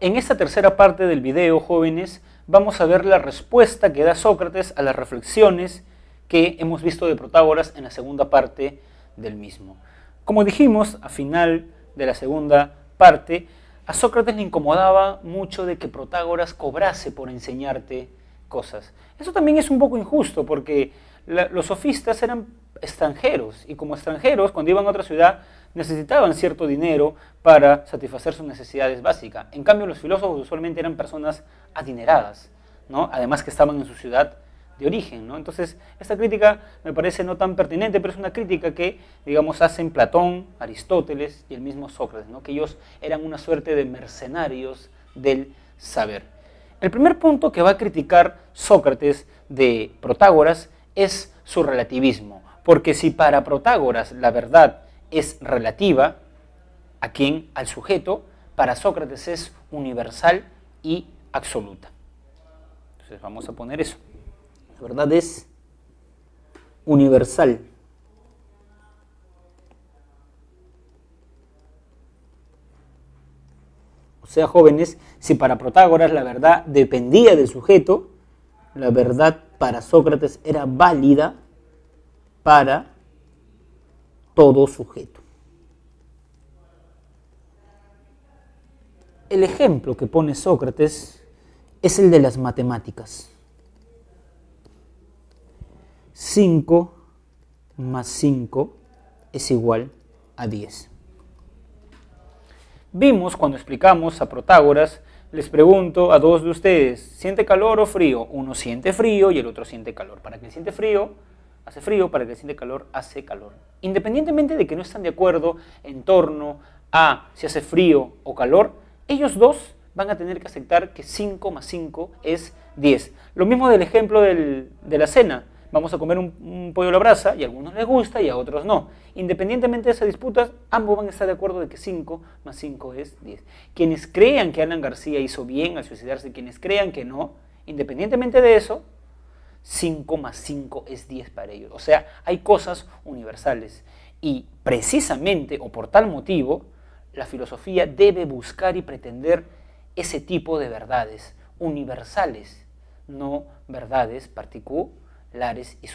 En esta tercera parte del video, jóvenes, vamos a ver la respuesta que da Sócrates a las reflexiones que hemos visto de Protágoras en la segunda parte del mismo. Como dijimos, al final de la segunda parte, a Sócrates le incomodaba mucho de que Protágoras cobrase por enseñarte cosas. Eso también es un poco injusto porque los sofistas eran extranjeros y como extranjeros, cuando iban a otra ciudad, necesitaban cierto dinero para satisfacer sus necesidades básicas. En cambio, los filósofos usualmente eran personas adineradas, ¿no? Además que estaban en su ciudad de origen, ¿no? Entonces, esta crítica me parece no tan pertinente, pero es una crítica que, digamos, hacen Platón, Aristóteles y el mismo Sócrates, ¿no? Que ellos eran una suerte de mercenarios del saber. El primer punto que va a criticar Sócrates de Protágoras es su relativismo, porque si para Protágoras la verdad es relativa, ¿a quién? Al sujeto, para Sócrates es universal y absoluta. Entonces vamos a poner eso. La verdad es universal. O sea, jóvenes, si para Protágoras la verdad dependía del sujeto, la verdad para Sócrates era válida para todo sujeto. El ejemplo que pone Sócrates es el de las matemáticas. 5 más 5 es igual a 10. Vimos cuando explicamos a Protágoras, les pregunto a dos de ustedes, ¿siente calor o frío? Uno siente frío y el otro siente calor. Para quien siente frío, hace frío, para quien siente calor, hace calor. Independientemente de que no están de acuerdo en torno a si hace frío o calor, ellos dos van a tener que aceptar que 5 más 5 es 10. Lo mismo del ejemplo de la cena. Vamos a comer un pollo a la brasa y a algunos les gusta y a otros no. Independientemente de esas disputas, ambos van a estar de acuerdo de que 5 más 5 es 10. Quienes crean que Alan García hizo bien al suicidarse, quienes crean que no, independientemente de eso, 5 más 5 es 10 para ellos. O sea, hay cosas universales. Y precisamente, o por tal motivo, la filosofía debe buscar y pretender ese tipo de verdades universales, no verdades particulares y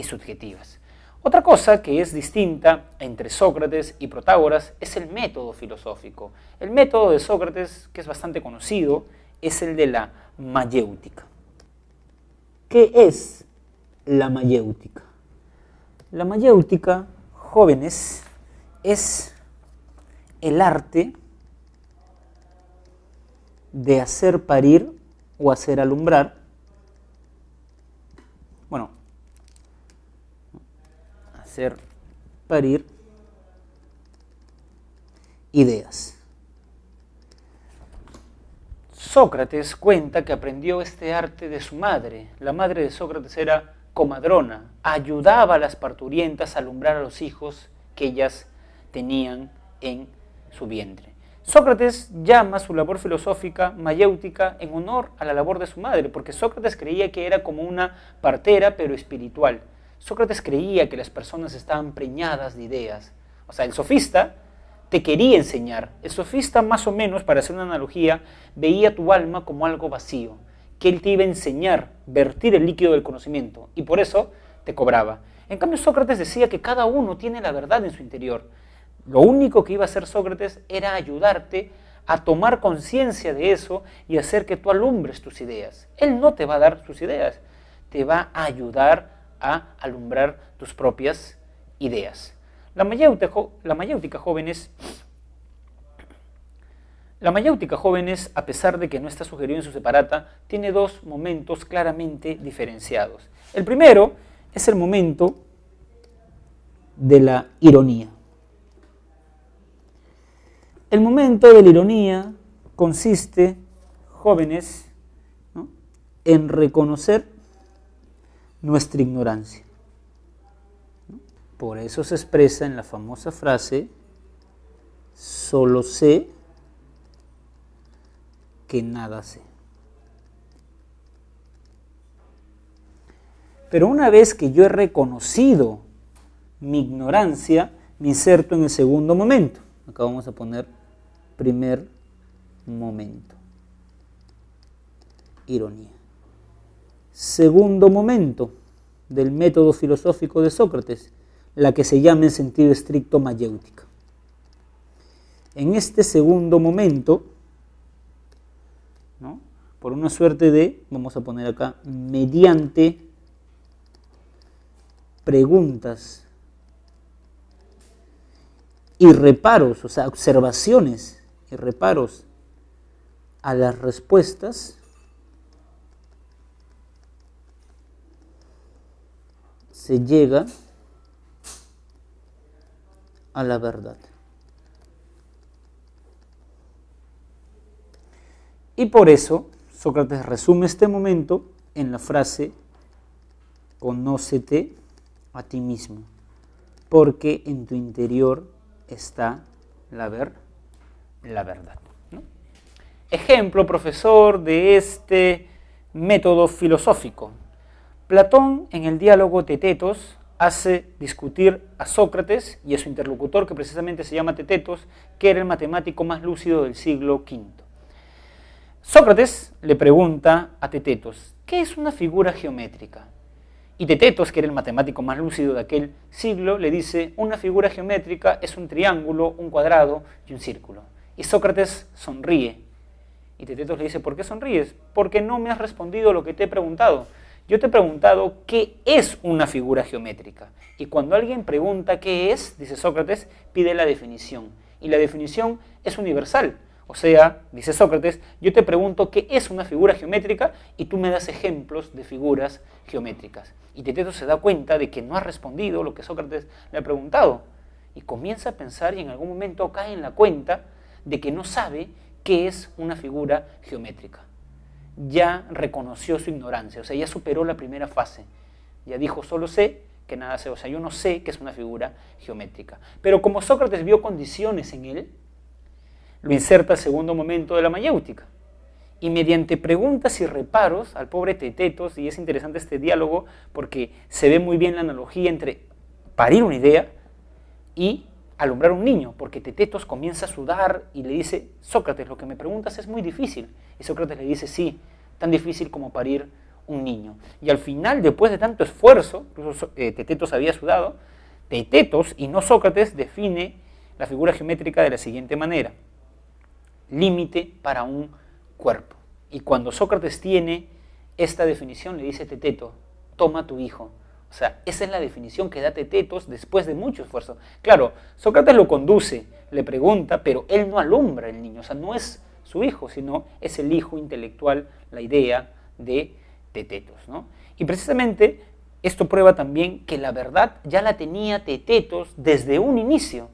subjetivas. Otra cosa que es distinta entre Sócrates y Protágoras es el método filosófico. El método de Sócrates, que es bastante conocido, es el de la mayéutica. ¿Qué es la mayéutica? La mayéutica, jóvenes, es el arte de hacer parir o hacer alumbrar, hacer parir ideas. Sócrates cuenta que aprendió este arte de su madre. La madre de Sócrates era comadrona, ayudaba a las parturientas a alumbrar a los hijos que ellas tenían en su vientre. Sócrates llama su labor filosófica mayéutica en honor a la labor de su madre, porque Sócrates creía que era como una partera, pero espiritual. Sócrates creía que las personas estaban preñadas de ideas. O sea, el sofista te quería enseñar. El sofista, más o menos, para hacer una analogía, veía tu alma como algo vacío, que él te iba a enseñar, vertir el líquido del conocimiento, y por eso te cobraba. En cambio, Sócrates decía que cada uno tiene la verdad en su interior. Lo único que iba a hacer Sócrates era ayudarte a tomar conciencia de eso y hacer que tú alumbres tus ideas. Él no te va a dar sus ideas, te va a ayudar a alumbrar tus propias ideas. La mayéutica, jóvenes, a pesar de que no está sugerido en su separata, tiene dos momentos claramente diferenciados. El primero es el momento de la ironía. El momento de la ironía consiste, jóvenes, ¿no?, en reconocer nuestra ignorancia. Por eso se expresa en la famosa frase, solo sé que nada sé. Pero una vez que yo he reconocido mi ignorancia, me inserto en el segundo momento. Acá vamos a poner primer momento. Ironía. Segundo momento del método filosófico de Sócrates, la que se llama en sentido estricto mayéutica. En este segundo momento, ¿no?, por una suerte de, vamos a poner acá, mediante preguntas y reparos, o sea, observaciones y reparos a las respuestas, se llega a la verdad. Y por eso Sócrates resume este momento en la frase: conócete a ti mismo, porque en tu interior está la verdad, ¿no? Ejemplo, profesor, de este método filosófico. Platón, en el diálogo Tetetos, hace discutir a Sócrates y a su interlocutor, que precisamente se llama Tetetos, que era el matemático más lúcido del siglo V. Sócrates le pregunta a Tetetos: ¿qué es una figura geométrica? Y Tetetos, que era el matemático más lúcido de aquel siglo, le dice: una figura geométrica es un triángulo, un cuadrado y un círculo. Y Sócrates sonríe. Y Tetetos le dice: ¿por qué sonríes? Porque no me has respondido lo que te he preguntado. Yo te he preguntado qué es una figura geométrica. Y cuando alguien pregunta qué es, dice Sócrates, pide la definición. Y la definición es universal. O sea, dice Sócrates, yo te pregunto qué es una figura geométrica y tú me das ejemplos de figuras geométricas. Y Tetetos se da cuenta de que no ha respondido lo que Sócrates le ha preguntado. Y comienza a pensar y en algún momento cae en la cuenta de que no sabe qué es una figura geométrica. Ya reconoció su ignorancia, o sea, ya superó la primera fase. Ya dijo: solo sé que nada sé, o sea, yo no sé qué es una figura geométrica. Pero como Sócrates vio condiciones en él, lo inserta al segundo momento de la mayéutica. Y mediante preguntas y reparos al pobre Tetetos, y es interesante este diálogo porque se ve muy bien la analogía entre parir una idea y alumbrar un niño, porque Tetetos comienza a sudar y le dice: Sócrates, lo que me preguntas es muy difícil. Y Sócrates le dice: sí, tan difícil como parir un niño. Y al final, después de tanto esfuerzo, incluso Tetetos había sudado, Tetetos y no Sócrates define la figura geométrica de la siguiente manera: límite para un cuerpo. Y cuando Sócrates tiene esta definición, le dice Teteto: toma tu hijo. O sea, esa es la definición que da Tetetos después de mucho esfuerzo. Claro, Sócrates lo conduce, le pregunta, pero él no alumbra el niño. O sea, no es su hijo, sino es el hijo intelectual, la idea de Tetetos, ¿no? Y precisamente esto prueba también que la verdad ya la tenía Tetetos desde un inicio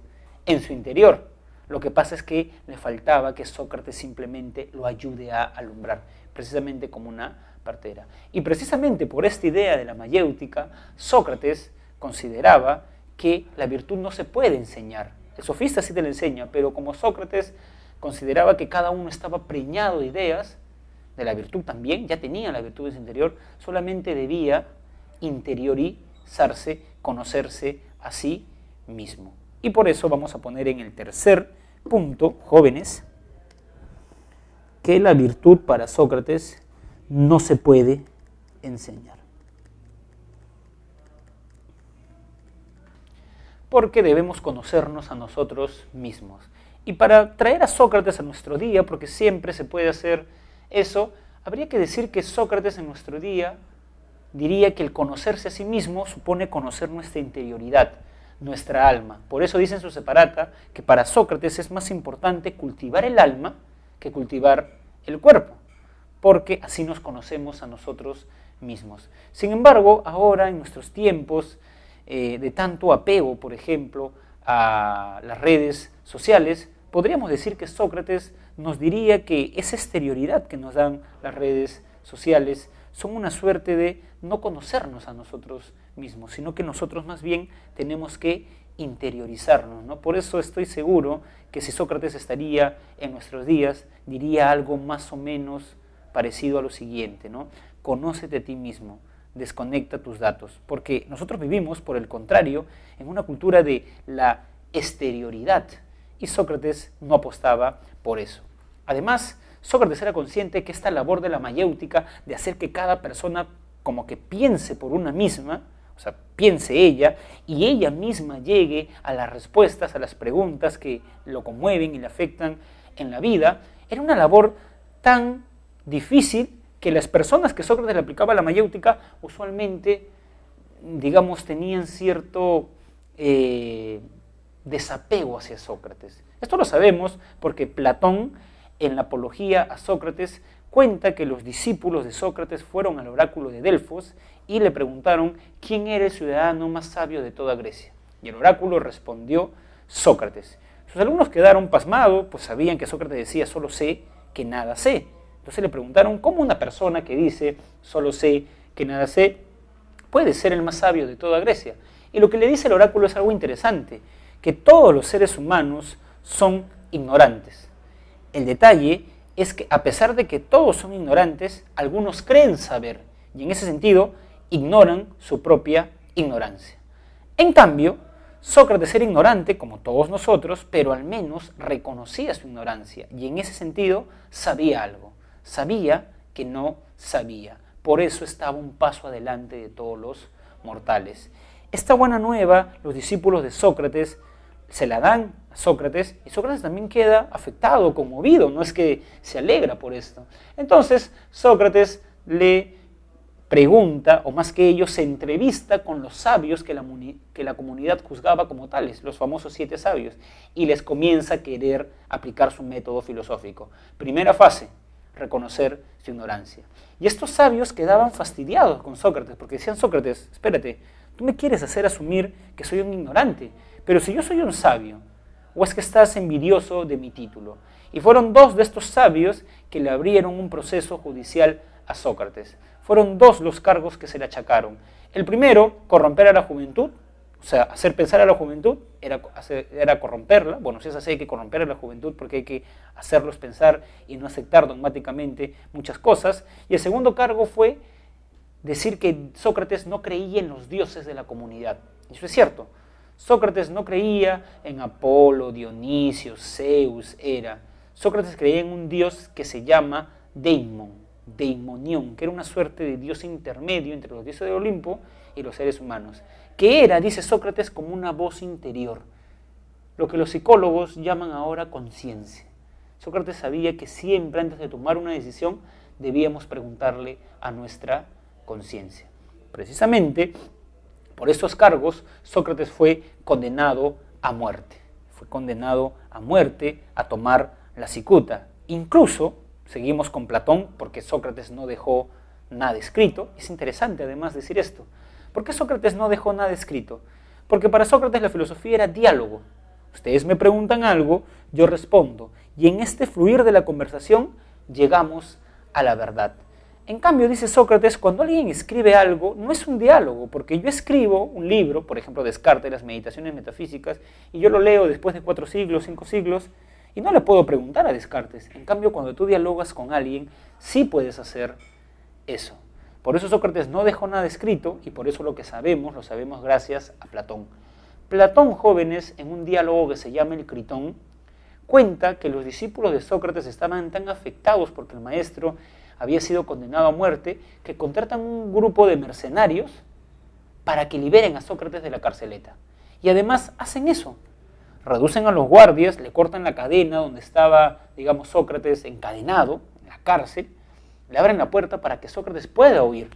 en su interior. Lo que pasa es que le faltaba que Sócrates simplemente lo ayude a alumbrar, precisamente como una partera. Y precisamente por esta idea de la mayéutica, Sócrates consideraba que la virtud no se puede enseñar. El sofista sí te la enseña, pero como Sócrates consideraba que cada uno estaba preñado de ideas, de la virtud también, ya tenía la virtud en su interior, solamente debía interiorizarse, conocerse a sí mismo. Y por eso vamos a poner en el tercer punto, jóvenes, que la virtud para Sócrates no se puede enseñar. Porque debemos conocernos a nosotros mismos. Y para traer a Sócrates a nuestro día, porque siempre se puede hacer eso, habría que decir que Sócrates en nuestro día diría que el conocerse a sí mismo supone conocer nuestra interioridad, nuestra alma. Por eso dice en su separata que para Sócrates es más importante cultivar el alma que cultivar el cuerpo, porque así nos conocemos a nosotros mismos. Sin embargo, ahora en nuestros tiempos de tanto apego, por ejemplo, a las redes sociales, podríamos decir que Sócrates nos diría que esa exterioridad que nos dan las redes sociales son una suerte de no conocernos a nosotros mismos, sino que nosotros más bien tenemos que interiorizarnos, ¿no? Por eso estoy seguro que si Sócrates estaría en nuestros días, diría algo más o menos parecido a lo siguiente, ¿no? Conócete a ti mismo, desconecta tus datos, porque nosotros vivimos, por el contrario, en una cultura de la exterioridad, y Sócrates no apostaba por eso. Además, Sócrates era consciente que esta labor de la mayéutica, de hacer que cada persona como que piense por una misma, o sea, piense ella, y ella misma llegue a las respuestas, a las preguntas que lo conmueven y le afectan en la vida, era una labor tan difícil que las personas que Sócrates le aplicaba la mayéutica usualmente, digamos, tenían cierto desapego hacia Sócrates. Esto lo sabemos porque Platón, en la Apología a Sócrates, cuenta que los discípulos de Sócrates fueron al oráculo de Delfos y le preguntaron quién era el ciudadano más sabio de toda Grecia. Y el oráculo respondió: Sócrates. Sus alumnos quedaron pasmados, pues sabían que Sócrates decía: solo sé que nada sé. Entonces le preguntaron cómo una persona que dice solo sé que nada sé puede ser el más sabio de toda Grecia. Y lo que le dice el oráculo es algo interesante, que todos los seres humanos son ignorantes. El detalle es que a pesar de que todos son ignorantes, algunos creen saber, y en ese sentido ignoran su propia ignorancia. En cambio, Sócrates era ignorante, como todos nosotros, pero al menos reconocía su ignorancia, y en ese sentido sabía algo, sabía que no sabía. Por eso estaba un paso adelante de todos los mortales. Esta buena nueva, los discípulos de Sócrates se la dan a Sócrates, y Sócrates también queda afectado, conmovido, no es que se alegra por esto. Entonces Sócrates le pregunta, o más que ello, se entrevista con los sabios que la comunidad juzgaba como tales, los famosos 7 sabios, y les comienza a querer aplicar su método filosófico. Primera fase: reconocer su ignorancia. Y estos sabios quedaban fastidiados con Sócrates, porque decían: Sócrates, espérate, tú me quieres hacer asumir que soy un ignorante, pero si yo soy un sabio, ¿o es que estás envidioso de mi título? Y fueron 2 de estos sabios que le abrieron un proceso judicial a Sócrates. Fueron 2 los cargos que se le achacaron. El primero, corromper a la juventud, o sea, hacer pensar a la juventud era corromperla. Bueno, si es así, hay que corromper a la juventud porque hay que hacerlos pensar y no aceptar dogmáticamente muchas cosas. Y el segundo cargo fue decir que Sócrates no creía en los dioses de la comunidad. Y eso es cierto. Sócrates no creía en Apolo, Dionisio, Zeus, Hera. Sócrates creía en un dios que se llama Daimonión, que era una suerte de dios intermedio entre los dioses del Olimpo y los seres humanos, que era, dice Sócrates, como una voz interior, lo que los psicólogos llaman ahora conciencia. Sócrates sabía que siempre antes de tomar una decisión debíamos preguntarle a nuestra conciencia. Precisamente por estos cargos Sócrates fue condenado a muerte. Fue condenado a muerte, a tomar la cicuta. Incluso, seguimos con Platón, porque Sócrates no dejó nada escrito. Es interesante además decir esto. ¿Por qué Sócrates no dejó nada escrito? Porque para Sócrates la filosofía era diálogo. Ustedes me preguntan algo, yo respondo. Y en este fluir de la conversación llegamos a la verdad. En cambio, dice Sócrates, cuando alguien escribe algo, no es un diálogo, porque yo escribo un libro, por ejemplo, Descartes, las Meditaciones Metafísicas, y yo lo leo después de 4 siglos, 5 siglos, y no le puedo preguntar a Descartes. En cambio, cuando tú dialogas con alguien, sí puedes hacer eso. Por eso Sócrates no dejó nada escrito, y por eso lo sabemos gracias a Platón. Platón, jóvenes, en un diálogo que se llama el Critón, cuenta que los discípulos de Sócrates estaban tan afectados porque el maestro había sido condenado a muerte, que contratan un grupo de mercenarios para que liberen a Sócrates de la carceleta. Y además hacen eso, reducen a los guardias, le cortan la cadena donde estaba, digamos, Sócrates encadenado, en la cárcel, le abren la puerta para que Sócrates pueda huir.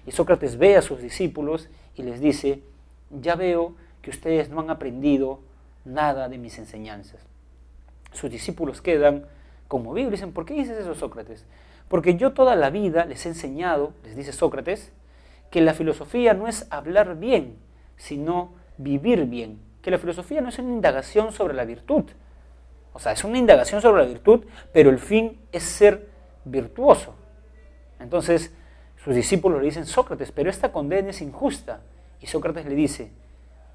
Y Sócrates ve a sus discípulos y les dice: ya veo que ustedes no han aprendido nada de mis enseñanzas. Sus discípulos quedan conmovidos y dicen: ¿por qué dices eso, Sócrates? Porque yo toda la vida les he enseñado, les dice Sócrates, que la filosofía no es hablar bien, sino vivir bien. Que la filosofía no es una indagación sobre la virtud. O sea, es una indagación sobre la virtud, pero el fin es ser virtuoso. Entonces, sus discípulos le dicen: Sócrates, pero esta condena es injusta. Y Sócrates le dice: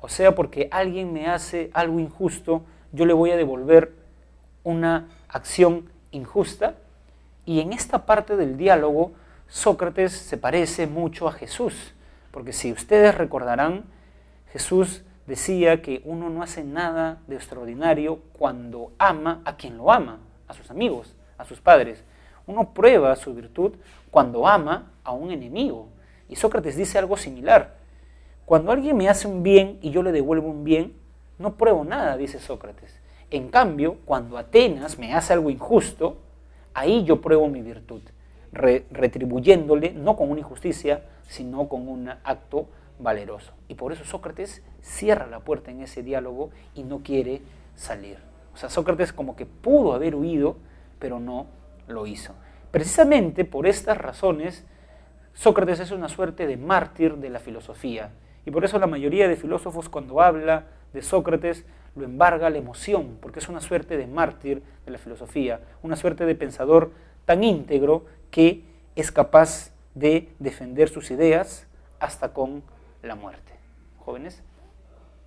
o sea, porque alguien me hace algo injusto, yo le voy a devolver una acción injusta. Y en esta parte del diálogo, Sócrates se parece mucho a Jesús, porque si ustedes recordarán, Jesús decía que uno no hace nada de extraordinario cuando ama a quien lo ama, a sus amigos, a sus padres. Uno prueba su virtud cuando ama a un enemigo. Y Sócrates dice algo similar. Cuando alguien me hace un bien y yo le devuelvo un bien, no pruebo nada, dice Sócrates. En cambio, cuando Atenas me hace algo injusto, ahí yo pruebo mi virtud, retribuyéndole no con una injusticia, sino con un acto valeroso. Y por eso Sócrates cierra la puerta en ese diálogo y no quiere salir. O sea, Sócrates como que pudo haber huido, pero no lo hizo. Precisamente por estas razones, Sócrates es una suerte de mártir de la filosofía. Y por eso la mayoría de filósofos, cuando habla de Sócrates, lo embarga la emoción, porque es una suerte de mártir de la filosofía, una suerte de pensador tan íntegro que es capaz de defender sus ideas hasta con la muerte. Jóvenes,